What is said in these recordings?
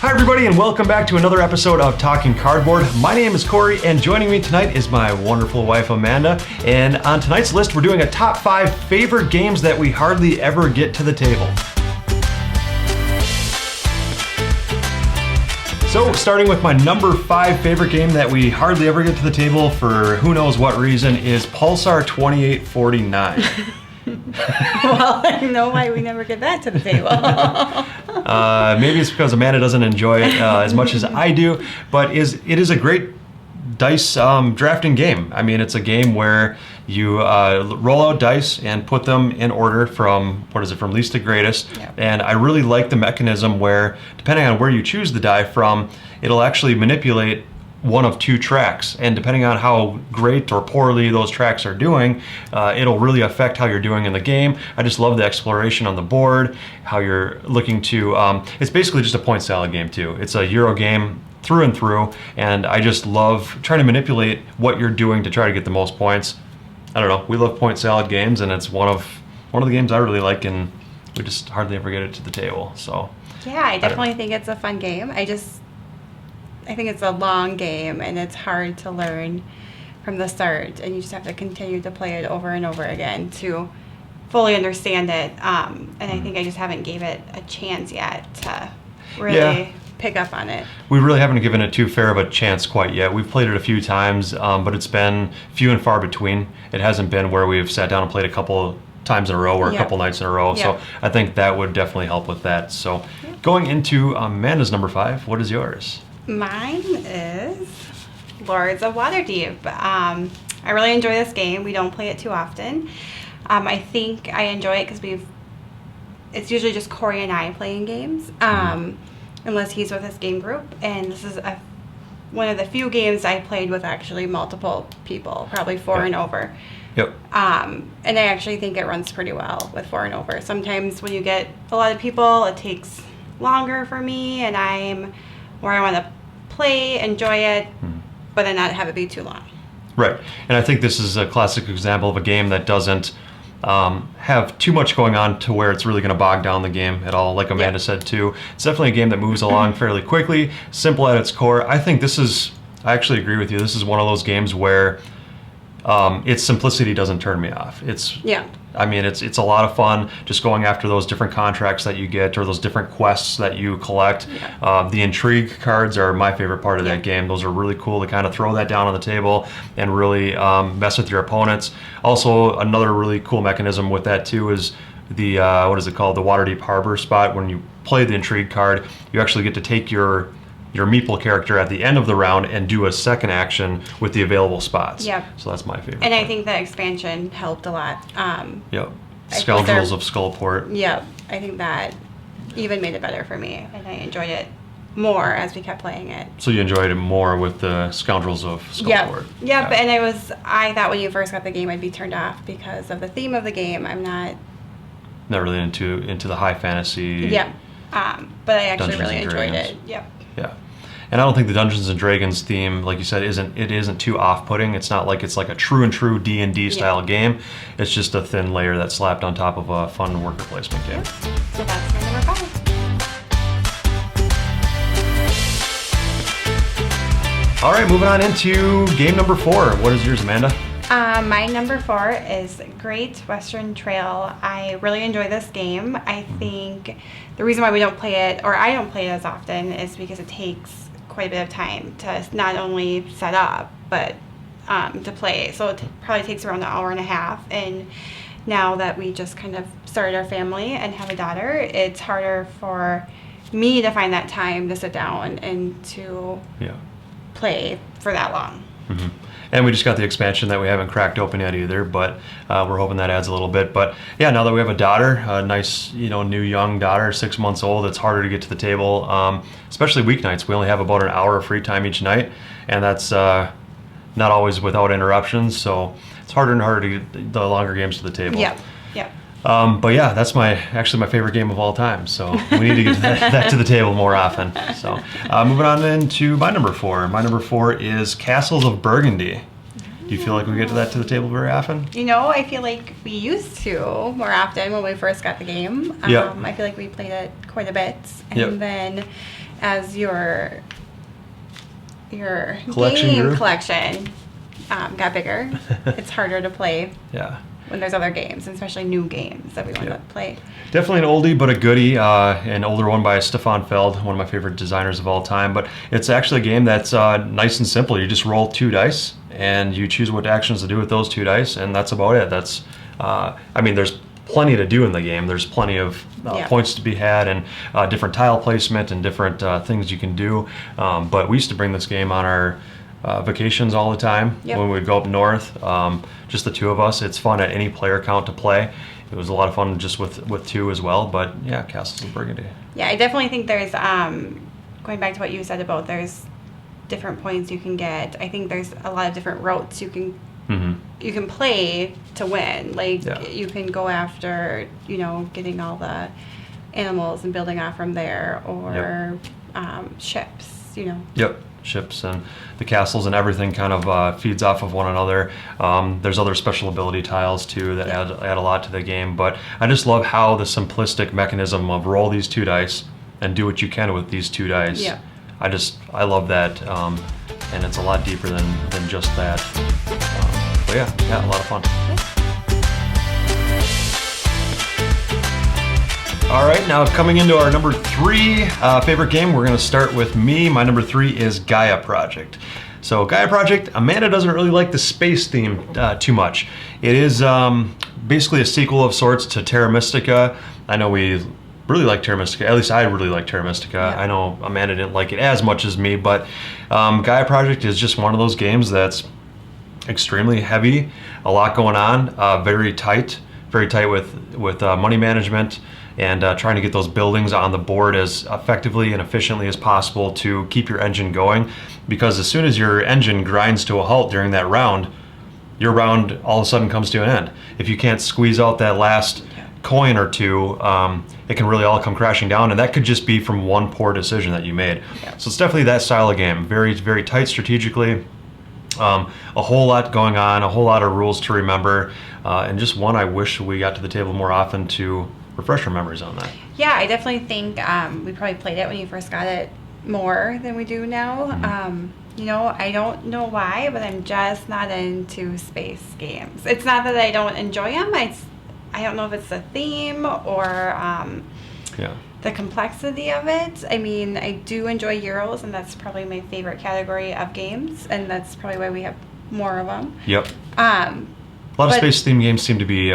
Hi everybody and welcome back to another episode of Talking Cardboard. My name is Cory and joining me tonight is my wonderful wife Amanda. And on tonight's list we're doing a top 5 favorite games that we hardly ever get to the table. So starting with my number 5 favorite game that we hardly ever get to the table for who knows what reason is Pulsar 2849. Well, I know why we never get that to the table. Maybe it's because Amanda doesn't enjoy it as much as I do, but it is a great dice drafting game. I mean, it's a game where you roll out dice and put them in order from least to greatest. Yep. And I really like the mechanism where, depending on where you choose the die from, it'll actually manipulate one of 2 tracks, and depending on how great or poorly those tracks are doing, it'll really affect how you're doing in the game. I just love the exploration on the board, how you're looking to, it's basically just a point salad game too. It's a Euro game through and through, and I just love trying to manipulate what you're doing to try to get the most points. I don't know, we love point salad games, and it's one of the games I really like, and we just hardly ever get it to the table. So yeah, I definitely think it's a fun game. I think it's a long game and it's hard to learn from the start, and you just have to continue to play it over and over again to fully understand it. And I think I just haven't gave it a chance yet to really pick up on it. We really haven't given it too fair of a chance quite yet. We've played it a few times, but it's been few and far between. It hasn't been where we've sat down and played a couple times in a row or a couple nights in a row. Yep. So I think that would definitely help with that. So going into Amanda's number 5, what is yours? Mine is Lords of Waterdeep. I really enjoy this game. We don't play it too often. I think I enjoy it because it's usually just Cory and I playing games, unless he's with his game group. And this is one of the few games I played with actually multiple people, probably 4 and over. Yep. And I actually think it runs pretty well with 4 and over. Sometimes when you get a lot of people, it takes longer for me, and I'm where I want to play, enjoy it, but then not have it be too long. Right. And I think this is a classic example of a game that doesn't have too much going on to where it's really going to bog down the game at all. Like Amanda said too, it's definitely a game that moves along fairly quickly, simple at its core. I think I actually agree with you. This is one of those games where its simplicity doesn't turn me off. It's a lot of fun just going after those different contracts that you get or those different quests that you collect. The intrigue cards are my favorite part of that game. Those are really cool to kind of throw that down on the table and really mess with your opponents. Also, another really cool mechanism with that too is the what is it called? The Waterdeep Harbor spot. When you play the intrigue card, you actually get to take your meeple character at the end of the round and do a second action with the available spots. Yep. So that's my favorite. And part. I think the expansion helped a lot. Scoundrels of Skullport. Yep. I think that even made it better for me, and I enjoyed it more as we kept playing it. So you enjoyed it more with the Scoundrels of Skullport. Yep. Yeah. And I thought when you first got the game I'd be turned off because of the theme of the game. I'm not really into the high fantasy. Yep. But I actually really enjoyed it. Yep. Yeah. And I don't think the Dungeons and Dragons theme, like you said, isn't too off-putting. It's not like it's like a true D&D style game. It's just a thin layer that's slapped on top of a fun worker placement game. Yep. So that's my number 5. All right, moving on into game number 4. What is yours, Amanda? My number 4 is Great Western Trail. I really enjoy this game. I think the reason why we don't play it, or I don't play it as often, is because it takes quite a bit of time to not only set up, but to play. So it probably takes around an hour and a half. And now that we just kind of started our family and have a daughter, it's harder for me to find that time to sit down and to play for that long. Mm-hmm. And we just got the expansion that we haven't cracked open yet either, but we're hoping that adds a little bit. But yeah, now that we have a daughter, a nice, new young daughter, 6 months old, it's harder to get to the table, especially weeknights. We only have about an hour of free time each night, and that's not always without interruptions. So it's harder and harder to get the longer games to the table. Yep. But yeah, that's actually my favorite game of all time. So we need to get that to the table more often. So moving on into my number 4. My number 4 is Castles of Burgundy. Do you feel like we get to the table very often? I feel like we used to more often when we first got the game. I feel like we played it quite a bit. And then as your Collection game grew? collection got bigger, it's harder to play Yeah. when there's other games, especially new games that we want to play. Definitely an oldie but a goodie, an older one by Stefan Feld, one of my favorite designers of all time. But it's actually a game that's nice and simple. You just roll 2 dice and you choose what actions to do with those 2 dice, and that's about it. That's, I mean, there's plenty to do in the game. There's plenty of points to be had, and different tile placement and different things you can do. But we used to bring this game on our vacations all the time when we'd go up north. Just the 2 of us. It's fun at any player count to play. It was a lot of fun just with 2 as well. But yeah, Castles of Burgundy. Yeah, I definitely think there's going back to what you said about there's different points you can get. I think there's a lot of different routes you can you can play to win. Like you can go after, you know, getting all the animals and building off from there, or ships, you know. Yep. Ships and the castles and everything kind of feeds off of one another. There's other special ability tiles too that add a lot to the game, but I just love how the simplistic mechanism of roll these 2 dice and do what you can with these 2 dice. Yeah. I love that, and it's a lot deeper than just that. But yeah, a lot of fun. All right, now coming into our number 3 favorite game, we're going to start with me. My number 3 is Gaia Project. So Gaia Project, Amanda doesn't really like the space theme too much. It is basically a sequel of sorts to Terra Mystica. I know we really like Terra Mystica. At least I really like Terra Mystica. Yeah. I know Amanda didn't like it as much as me, but Gaia Project is just one of those games that's extremely heavy, a lot going on, very tight with money management, and trying to get those buildings on the board as effectively and efficiently as possible to keep your engine going. Because as soon as your engine grinds to a halt during that round, your round all of a sudden comes to an end. If you can't squeeze out that last coin or 2, it can really all come crashing down, and that could just be from one poor decision that you made. Yeah. So it's definitely that style of game, very, very tight strategically. A whole lot going on, a whole lot of rules to remember, and just one I wish we got to the table more often to refresh our memories on that. Yeah, I definitely think we probably played it when you first got it more than we do now. You know, I don't know why, but I'm just not into space games. It's not that I don't enjoy them. I don't know if it's the theme or the complexity of it. I mean, I do enjoy Euros, and that's probably my favorite category of games, and that's probably why we have more of them. Yep. A lot of space theme games seem to be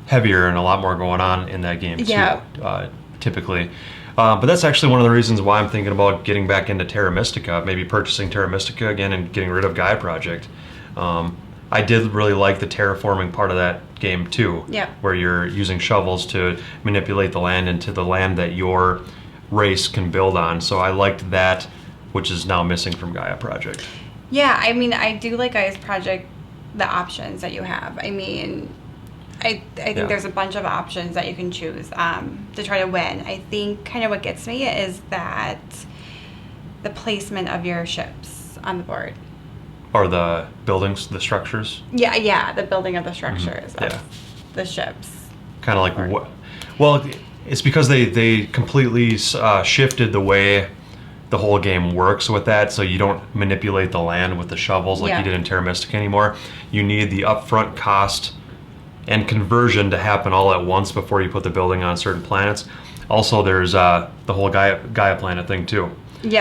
heavier and a lot more going on in that game too, typically. But that's actually one of the reasons why I'm thinking about getting back into Terra Mystica, maybe purchasing Terra Mystica again and getting rid of Gaia Project. I did really like the terraforming part of that game too, where you're using shovels to manipulate the land into the land that your race can build on. So I liked that, which is now missing from Gaia Project. Yeah, I mean, I do like Gaia Project, the options that you have. I mean, I think there's a bunch of options that you can choose to try to win. I think kind of what gets me is that the placement of your ships on the board. Or the buildings, the structures? Yeah, the building of the structures of the ships. Kind of like what? Well, it's because they completely shifted the way the whole game works with that, so you don't manipulate the land with the shovels like you did in Terra Mystica anymore. You need the upfront cost and conversion to happen all at once before you put the building on certain planets. Also, there's the whole Gaia planet thing too.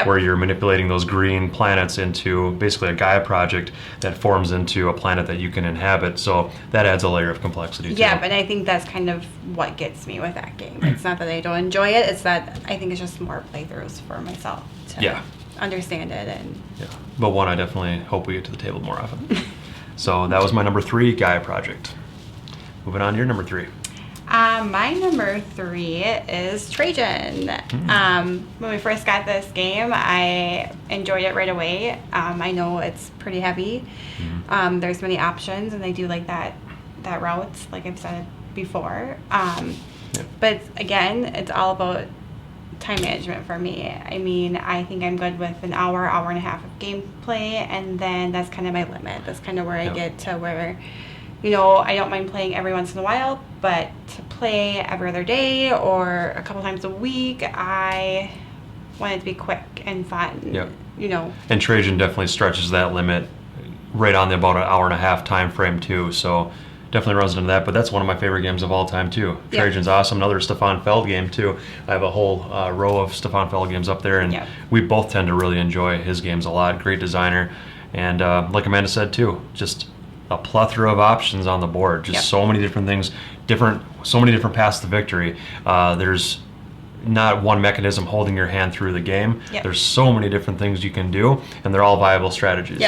Where you're manipulating those green planets into basically a Gaia project that forms into a planet that you can inhabit. So that adds a layer of complexity too. Yeah, but I think that's kind of what gets me with that game. It's not that I don't enjoy it, it's that I think it's just more playthroughs for myself to understand it. And but one I definitely hope we get to the table more often. So that was my number 3, Gaia Project. Moving on to your number 3. My number 3 is Trajan. When we first got this game, I enjoyed it right away. I know it's pretty heavy. There's many options, and I do like that route, like I've said before. But again, it's all about time management for me. I mean, I think I'm good with an hour and a half of gameplay, and then that's kind of my limit. That's kind of where I get to where, you know, I don't mind playing every once in a while, but to play every other day or a couple times a week, I want it to be quick and fun. Yep. You know. And Trajan definitely stretches that limit right on the about an hour and a half time frame too. So definitely runs into that. But that's one of my favorite games of all time too. Yeah. Trajan's awesome. Another Stefan Feld game too. I have a whole row of Stefan Feld games up there, and we both tend to really enjoy his games a lot. Great designer, and like Amanda said too, just a plethora of options on the board. Just so many different things, so many different paths to victory. There's not one mechanism holding your hand through the game. There's so many different things you can do, and they're all viable strategies.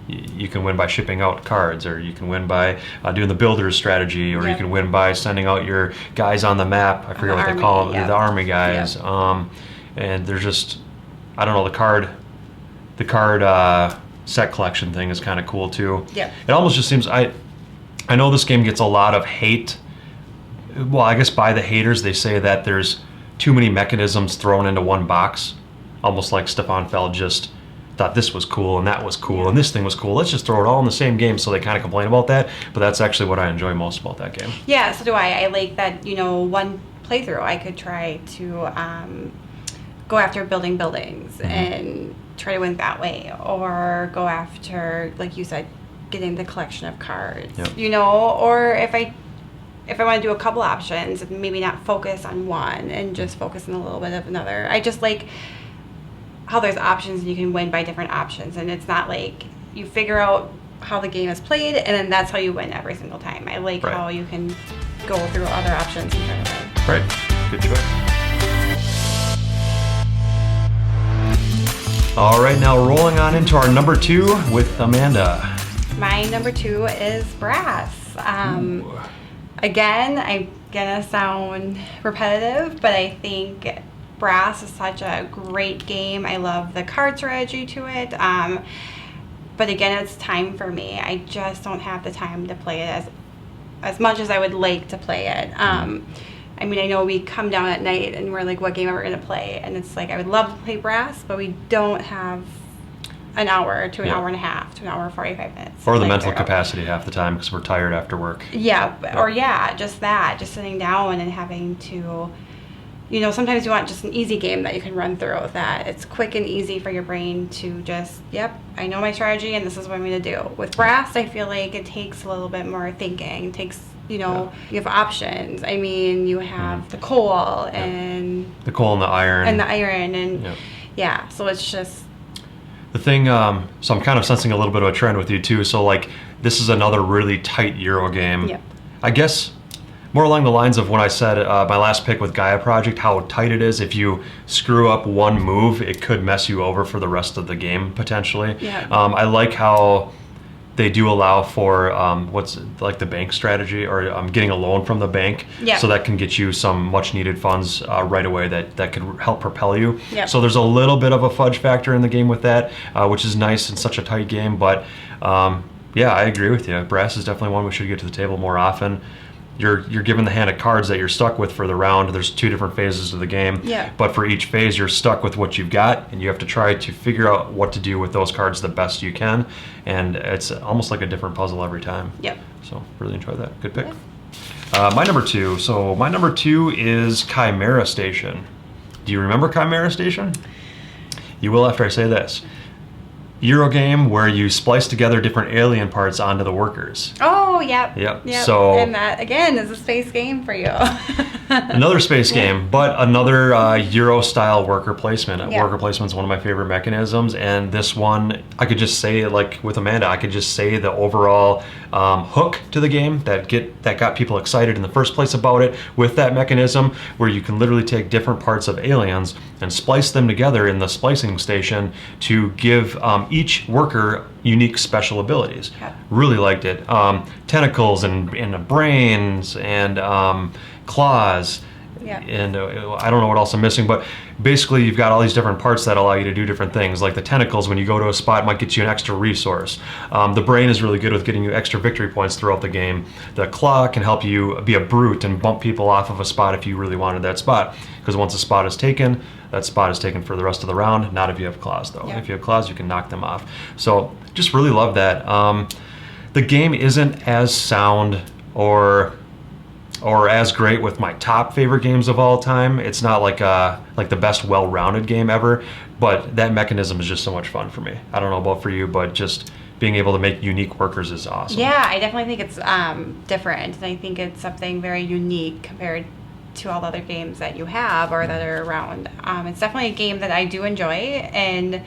You can win by shipping out cards, or you can win by doing the builder's strategy, or you can win by sending out your guys on the map. I forget what they call them, the army guys. And there's just, I don't know, the card set collection thing is kind of cool too. It almost just seems, I know this game gets a lot of hate. Well, I guess by the haters, they say that there's too many mechanisms thrown into one box, almost like Stefan Feld just thought this was cool and that was cool and this thing was cool. Let's just throw it all in the same game. So they kind of complain about that, but that's actually what I enjoy most about that game. Yeah, so do I. I like that, you know, one playthrough I could try to go after building buildings and try to win that way, or go after, like you said, getting the collection of cards, you know, or if I want to do a couple options, maybe not focus on one and just focus on a little bit of another. I just like how there's options and you can win by different options, and it's not like you figure out how the game is played and then that's how you win every single time. I like how you can go through other options and try to win. Right. Good choice. All right, now rolling on into our number 2 with Amanda. My number 2 is Brass. Again, I'm gonna sound repetitive, but I think Brass is such a great game. I love the card strategy to it. But again, it's time for me. I just don't have the time to play it as much as I would like to play it. I mean, I know we come down at night and we're like, what game are we gonna play? And it's like, I would love to play Brass, but we don't have an hour to an hour and a half to an hour and 45 minutes. Or the mental capacity half the time because we're tired after work. Or just sitting down and having to, you know, sometimes you want just an easy game that you can run through, that it's quick and easy for your brain to just, I know my strategy and this is what I'm going to do. With Brass, I feel like it takes a little bit more thinking. It takes, you know, you have options. I mean, you have the coal and the coal and the iron. And so it's just the thing. So I'm kind of sensing a little bit of a trend with you too. So like, this is another really tight Euro game. I guess more along the lines of when I said my last pick with Gaia Project, how tight it is. If you screw up one move, it could mess you over for the rest of the game potentially. I like how they do allow for what's like the bank strategy, or getting a loan from the bank, so that can get you some much needed funds right away that could help propel you. So there's a little bit of a fudge factor in the game with that, which is nice in such a tight game. But yeah, I agree with you. Brass is definitely one we should get to the table more often. You're given the hand of cards that you're stuck with for the round. There's 2 different phases of the game, but for each phase you're stuck with what you've got, and you have to try to figure out what to do with those cards the best you can, and it's almost like a different puzzle every time. So really enjoy that. Good pick. My number 2. So my number 2 is Chimera Station. Do you remember Chimera Station? You will after I say this. Euro game where you splice together different alien parts onto the workers. Oh, yep. So, and that again is a space game for you. Another space game, but another Euro style worker placement. Worker placement is one of my favorite mechanisms, and this one I could just say, like with Amanda, I could just say the overall hook to the game that got people excited in the first place about it, with that mechanism where you can literally take different parts of aliens and splice them together in the splicing station to give each worker unique special abilities. Really liked it. Tentacles and brains and claws. And I don't know what else I'm missing, but basically you've got all these different parts that allow you to do different things. Like the tentacles, when you go to a spot, might get you an extra resource. The brain is really good with getting you extra victory points throughout the game. The claw can help you be a brute and bump people off of a spot if you really wanted that spot. Because once a spot is taken, that spot is taken for the rest of the round. Not if you have claws, though. If you have claws, you can knock them off. So just really love that. The game isn't as sound or or as great with my top favorite games of all time. It's not like the best well-rounded game ever, but that mechanism is just so much fun for me. I don't know about for you, but just being able to make unique workers is awesome. Yeah, I definitely think it's different, and I think it's something very unique compared to all the other games that you have or that are around. It's definitely a game that I do enjoy, and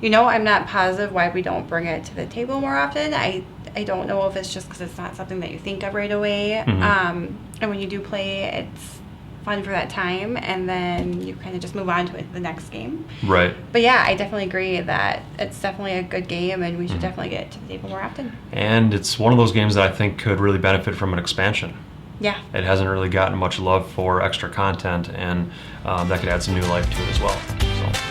I'm not positive why we don't bring it to the table more often. I don't know if it's just because it's not something that you think of right away. And when you do play, it's fun for that time, and then you kind of just move on to the next game. Right. But yeah, I definitely agree that it's definitely a good game, and we should definitely get it to the table more often. And it's one of those games that I think could really benefit from an expansion. Yeah. It hasn't really gotten much love for extra content, and that could add some new life to it as well. So.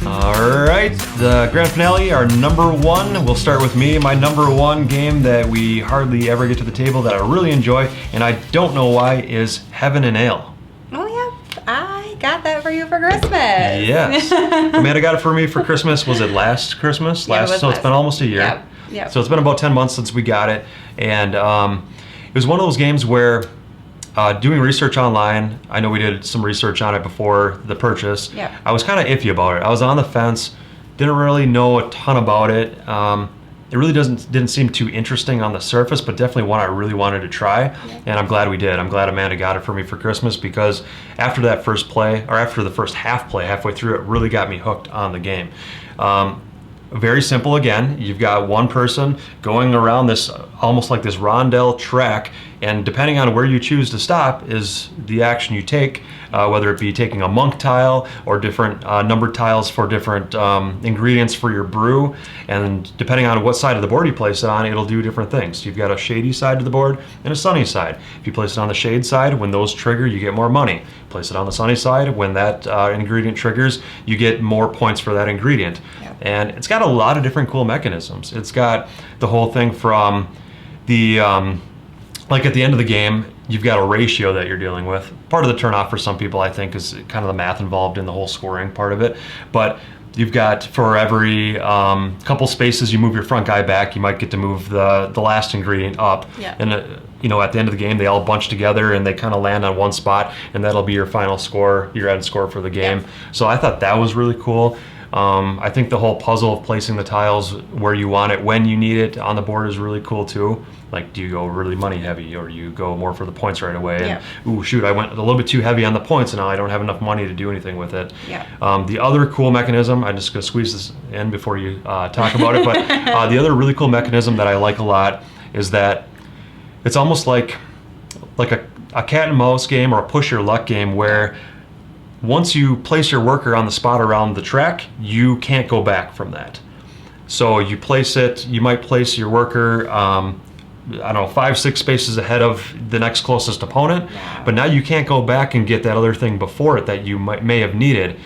All right, the grand finale, our number one. We'll start with me. My number one game that we hardly ever get to the table that I really enjoy, and I don't know why, is Heaven and Ale. Oh, yeah. I got that for you for Christmas. Yes. Amanda got it for me for Christmas. Was it last Christmas? Yeah, So it's been almost a year. Yep. So it's been about 10 months since we got it. And it was one of those games where doing research online, I know we did some research on it before the purchase. Yep. I was kind of iffy about it. I was on the fence, didn't really know a ton about it. It really didn't seem too interesting on the surface, but definitely one I really wanted to try. Yep. And I'm glad we did. I'm glad Amanda got it for me for Christmas, because after that first play, or after the first half play, halfway through, it really got me hooked on the game. Very simple again. You've got one person going around this, almost like this rondel track, and depending on where you choose to stop is the action you take, whether it be taking a monk tile or different numbered tiles for different ingredients for your brew. And depending on what side of the board you place it on, it'll do different things. You've got a shady side to the board and a sunny side. If you place it on the shade side, when those trigger, you get more money. Place it on the sunny side, when that ingredient triggers, you get more points for that ingredient. Yep. And it's got a lot of different cool mechanisms. It's got the whole thing from the like at the end of the game, you've got a ratio that you're dealing with. Part of the turnoff for some people, I think, is kind of the math involved in the whole scoring part of it. But you've got, for every couple spaces you move your front guy back, you might get to move the last ingredient up. Yeah. And at the end of the game, they all bunch together and they kind of land on one spot, and that'll be your final score, your end score for the game. Yeah. So I thought that was really cool. I think the whole puzzle of placing the tiles where you want it, when you need it on the board, is really cool too. Like, do you go really money heavy, or you go more for the points right away? Yeah. And, ooh, shoot, I went a little bit too heavy on the points, and now I don't have enough money to do anything with it. Yeah. The other cool mechanism, I'm just going to squeeze this in before you talk about it, but the other really cool mechanism that I like a lot is that it's almost like a cat and mouse game or a push your luck game, where once you place your worker on the spot around the track, you can't go back from that. So you place it, you might place your worker, 5-6 spaces ahead of the next closest opponent, Wow. but now you can't go back and get that other thing before it that you may have needed.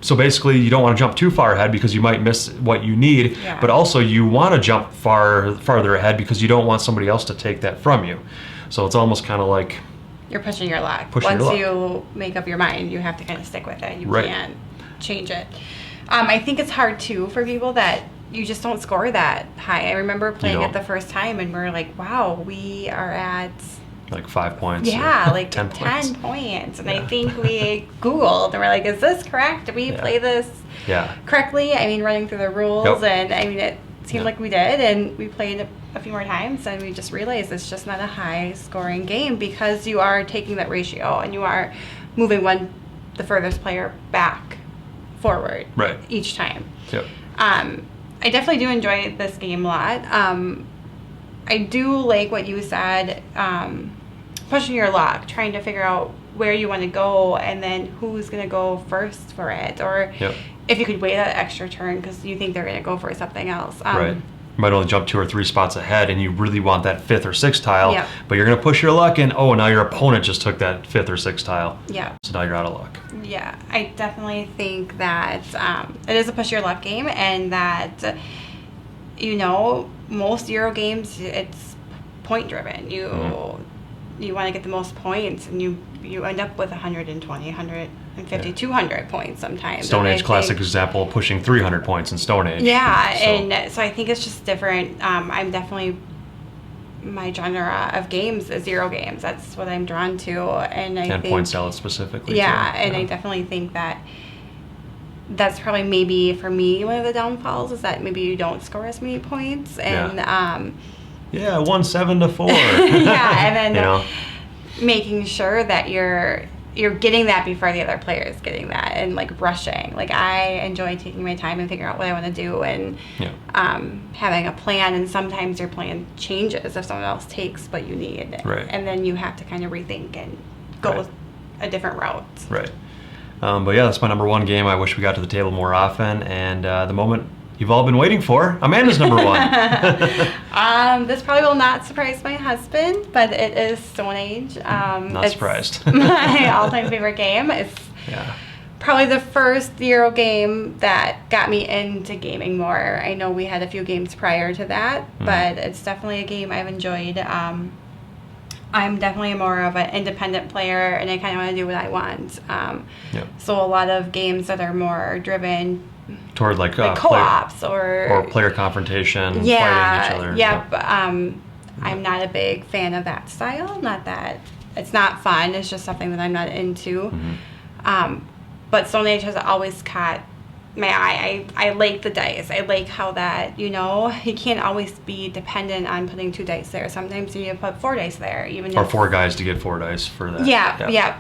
So basically, you don't want to jump too far ahead because you might miss what you need, Yeah. but also you want to jump farther ahead because you don't want somebody else to take that from you. So it's almost kind of like You're pushing your luck. Pushing your Once luck. you make up your mind, you have to kind of stick with it. You Right. can't change it. I think it's hard too for people that you just don't score that high. I remember playing don't. it the first time, and we're like, wow, we are at like 5 points. yeah, or like 10 points. 10 points. And Yeah. I think we Googled and we're like, is this correct? Did we Yeah. play this Yeah. correctly? I mean, running through the rules, Yep. and I mean, it seemed Yeah. like we did, and we played a few more times, and we just realized it's just not a high scoring game because you are taking that ratio and you are moving the furthest player back forward Right. each time. Yep. I definitely do enjoy this game a lot. I do like what you said, pushing your luck, trying to figure out where you want to go and then who's going to go first for it, or Yep. if you could wait that extra turn because you think they're going to go for something else. Right. You might only jump 2 or 3 spots ahead, and you really want that 5th or 6th tile, Yep. but you're going to push your luck, and now your opponent just took that 5th or 6th tile. Yeah. So now you're out of luck. Yeah, I definitely think that it is a push your luck game, and that most Euro games, it's point driven. You want to get the most points, and you end up with 120, 100 150, 200 points sometimes. Stone And I Age classic think- example, pushing 300 points in Stone Age. Yeah, So, and so I think it's just different. I'm definitely, my genre of games is Euro games. That's what I'm drawn to, and I and think, point salad specifically. yeah, too. and I definitely think that that's probably maybe for me one of the downfalls is that maybe you don't score as many points, and Yeah, 1-7 to 4. yeah, and then You know? making sure that you're getting that before the other player is getting that, and like rushing. Like I enjoy taking my time and figuring out what I want to do, and having a plan. And sometimes your plan changes if someone else takes what you need, Right. and then you have to kind of rethink and go Right. a different route. Right. But yeah, that's my number one game. I wish we got to the table more often. And the moment you've all been waiting for, Amanda's number one. This probably will not surprise my husband, but it is Stone Age. Not it's surprised. my all-time favorite game. It's Yeah. probably the first Euro game that got me into gaming more. I know we had a few games prior to that, but it's definitely a game I've enjoyed. I'm definitely more of an independent player, and I kind of want to do what I want. So a lot of games that are more driven Toward like co-ops or player confrontation, fighting each other. Yep. I'm not a big fan of that style. Not that it's not fun. It's just something that I'm not into. But Stone Age has always caught my eye. I like the dice. I like how that, you can't always be dependent on putting 2 dice there. Sometimes you need to put 4 dice there, even Or if 4 guys to get 4 dice for that. Yeah.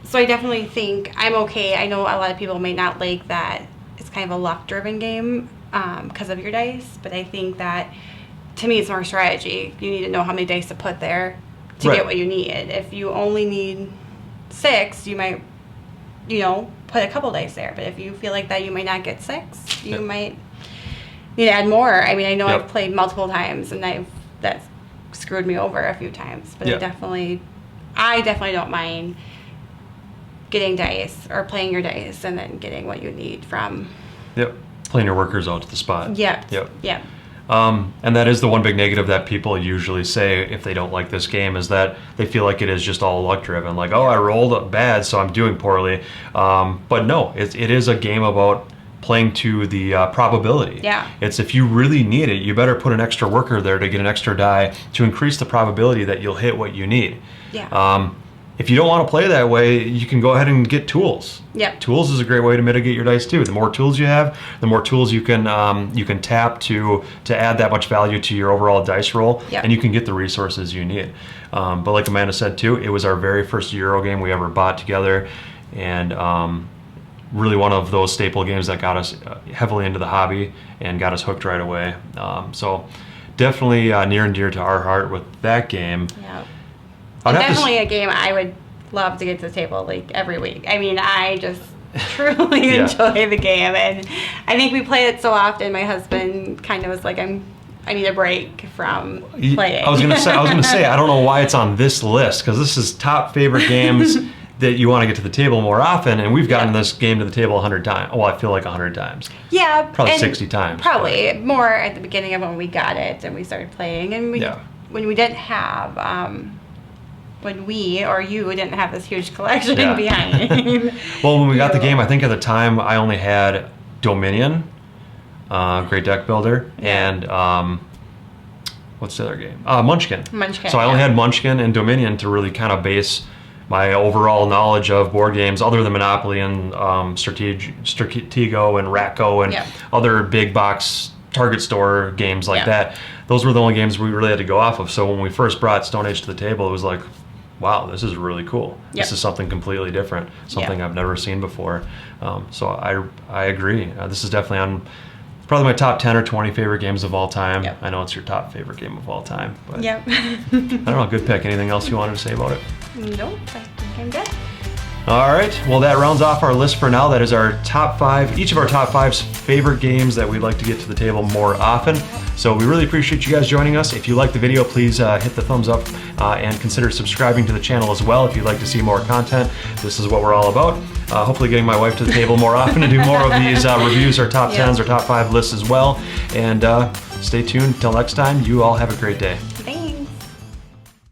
So I definitely think I'm okay. I know a lot of people may not like that it's kind of a luck-driven game because of your dice, but I think that to me it's more strategy. You need to know how many dice to put there to Right. get what you need. If you only need 6, you might, put a couple dice there. But if you feel like that you might not get 6, you might need to add more. I mean, I know I've played multiple times and that's screwed me over a few times, but I definitely don't mind getting dice or playing your dice and then getting what you need from. Playing your workers out to the spot. Yep. And that is the one big negative that people usually say if they don't like this game, is that they feel like it is just all luck driven. Like, I rolled bad, so I'm doing poorly. But no, it is a game about playing to the probability. It's if you really need it, you better put an extra worker there to get an extra die to increase the probability that you'll hit what you need. If you don't want to play that way, you can go ahead and get tools. Tools is a great way to mitigate your dice too. The more tools you have, the more tools you can tap to add that much value to your overall dice roll, and you can get the resources you need. But like Amanda said too, it was our very first Euro game we ever bought together, and really one of those staple games that got us heavily into the hobby and got us hooked right away. So definitely near and dear to our heart with that game. And definitely a game I would love to get to the table like every week. I mean, I just truly enjoy the game, and I think we play it so often. My husband kind of was like, I need a break from playing. I was gonna say I don't know why it's on this list, because this is top favorite games that you want to get to the table more often, and we've gotten this game to the table 100 times. Well, I feel like 100 times. Probably 60 times. Probably more at the beginning of when we got it and we started playing, and when we didn't have. When we or you didn't have this huge collection behind. Well, when we got the game, I think at the time I only had Dominion, Great Deck Builder, and what's the other game? Munchkin. So I only had Munchkin and Dominion to really kind of base my overall knowledge of board games, other than Monopoly and Stratego and Ratco and other big box Target store games like that. Those were the only games we really had to go off of. So when we first brought Stone Age to the table, it was like, wow, this is really cool. This is something completely different, something I've never seen before. So I agree. This is definitely on probably my top 10 or 20 favorite games of all time. I know it's your top favorite game of all time. But I don't know, good pick. Anything else you wanted to say about it? Nope, I think I'm good. All right, well, that rounds off our list for now. That is our top 5, each of our top 5's favorite games that we'd like to get to the table more often. So we really appreciate you guys joining us. If you liked the video, please hit the thumbs up and consider subscribing to the channel as well if you'd like to see more content. This is what we're all about. Hopefully getting my wife to the table more often to do more of these reviews, or top 10s or top 5 lists as well. And stay tuned. Till next time, you all have a great day.